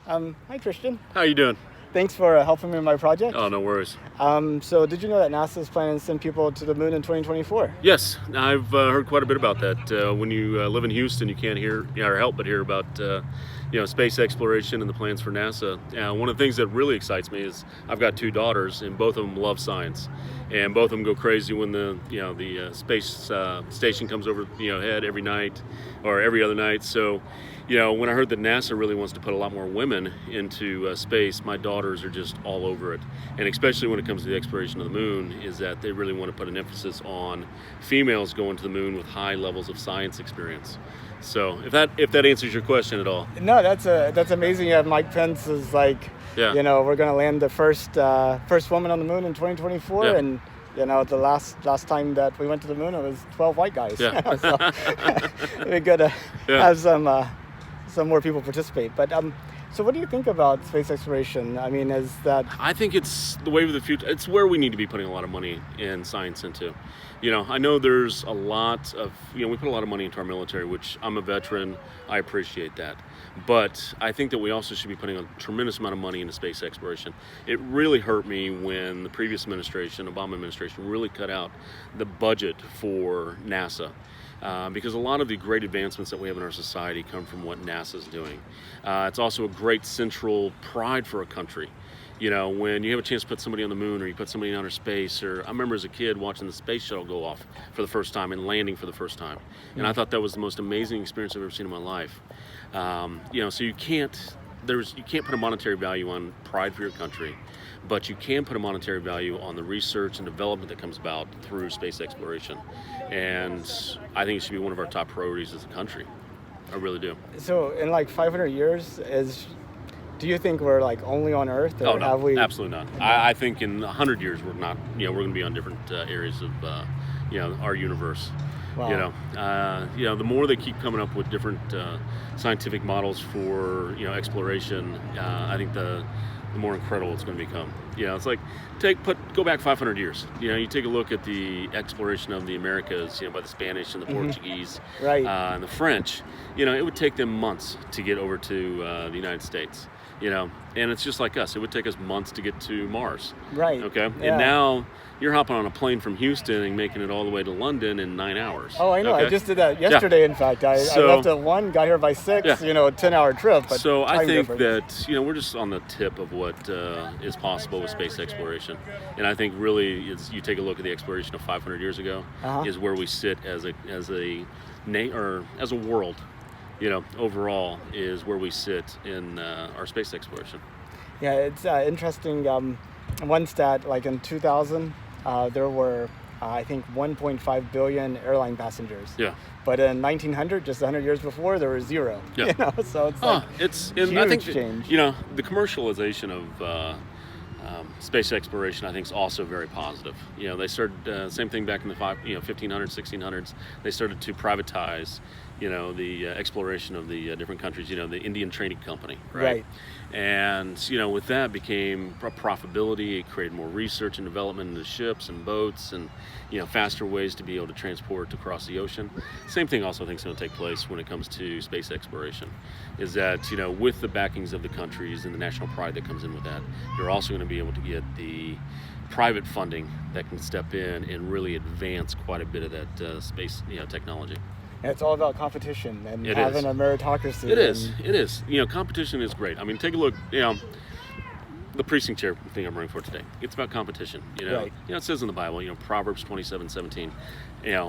Hi, Christian. How you doing? Thanks for helping me with my project. Oh, no worries. So did you know that NASA is planning to send people to the moon in 2024? Yes, I've heard quite a bit about that. When you live in Houston, you can't hear or help but hear about space exploration and the plans for NASA. One of the things that really excites me is I've got two daughters, and both of them love science, and both of them go crazy when the space station comes over head every night or every other night. So, when I heard that NASA really wants to put a lot more women into space, my daughters are just all over it. And especially when it comes to the exploration of the moon, is that they really want to put an emphasis on females going to the moon with high levels of science experience. So if that answers your question at all. No, that's amazing. Yeah, Mike Pence is like, Yeah. we're going to land the first woman on the moon in 2024, Yeah. and the last time that we went to the moon, it was 12 white guys. Yeah. So it'd be good to have some more people participate. But so what do you think about space exploration? I mean, is that... I think it's the wave of the future. It's where we need to be putting a lot of money in science into. I know there's a lot of, we put a lot of money into our military, which I'm a veteran. I appreciate that. But I think that we also should be putting a tremendous amount of money into space exploration. It really hurt me when the previous administration, Obama administration, really cut out the budget for NASA. Because a lot of the great advancements that we have in our society come from what NASA's doing. It's also a great central pride for a country. When you have a chance to put somebody on the moon, or you put somebody in outer space, or I remember as a kid watching the space shuttle go off for the first time and landing for the first time. And I thought that was the most amazing experience I've ever seen in my life. So you can't put a monetary value on pride for your country, but you can put a monetary value on the research and development that comes about through space exploration. And I think it should be one of our top priorities as a country. I really do. So in like 500 years, do you think we're like only on Earth, or Oh, no, have we? absolutely not. I think in 100 years we're not. We're going to be on different areas of our universe. Wow. The more they keep coming up with different scientific models for exploration, I think the more incredible it's going to become. It's like go back 500 years. You take a look at the exploration of the Americas, by the Spanish and the Portuguese, Right. And the French. It would take them months to get over to the United States. And it's just like us. It would take us months to get to Mars. Right. Okay. Yeah. And now you're hopping on a plane from Houston and making it all the way to London in 9 hours. Oh, I know. Okay? I just did that yesterday. In fact, I left at 1, got here by 6. Yeah. A 10-hour trip. But So I time think difference. that we're just on the tip of what is possible with space exploration, and I think really you take a look at the exploration of 500 years ago, is where we sit as a world. Overall is where we sit in our space exploration. Yeah, it's interesting. One stat, like in 2000, there were, I think, 1.5 billion airline passengers. Yeah. But in 1900, just 100 years before, there were 0. Yeah. So it's like and I think huge change. The commercialization of space exploration, I think, is also very positive. They started same thing back in the 1500s, 1600s. They started to privatize, the exploration of the different countries. The Indian Trading Company, right? And with that became profitability. It created more research and development into ships and boats, and faster ways to be able to transport across the ocean. Same thing also I think is going to take place when it comes to space exploration. Is that with the backings of the countries and the national pride that comes in with that, you're also going to be able to get the private funding that can step in and really advance quite a bit of that space technology. And it's all about competition and It having is. a meritocracy. It is. Competition is great. I mean, take a look, the precinct chair thing I'm running for today. It's about competition, Right. It says in the Bible, Proverbs 27:17,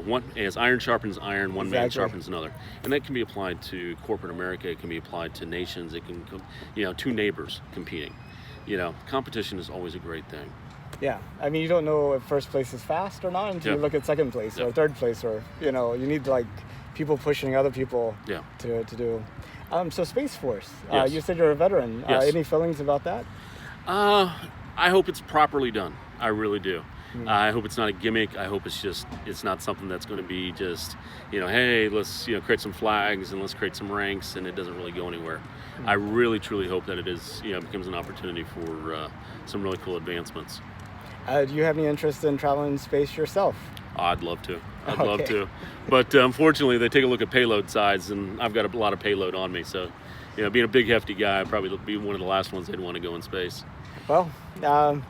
one as iron sharpens iron, one man Exactly. sharpens another. And that can be applied to corporate America. It can be applied to nations. It can, two neighbors competing. Competition is always a great thing. Yeah, I mean, you don't know if first place is fast or not until you look at second place or third place, or you need like people pushing other people to do. So Space Force, Yes. you said you're a veteran. Yes. Any feelings about that? I hope it's properly done. I really do. I hope it's not a gimmick. I hope it's not something that's going to be just, hey, let's, create some flags and let's create some ranks, and it doesn't really go anywhere. I really, truly hope that it is, becomes an opportunity for some really cool advancements. Do you have any interest in traveling in space yourself? I'd love to. I'd Okay. love to. But unfortunately, they take a look at payload size, and I've got a lot of payload on me. So, being a big hefty guy, I'd probably be one of the last ones they'd want to go in space. Well,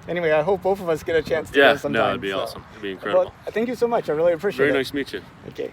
anyway, I hope both of us get a chance to go sometime. No, it'd be awesome. It'd be incredible. Well, thank you so much. I really appreciate it. Very nice to meet you. Okay.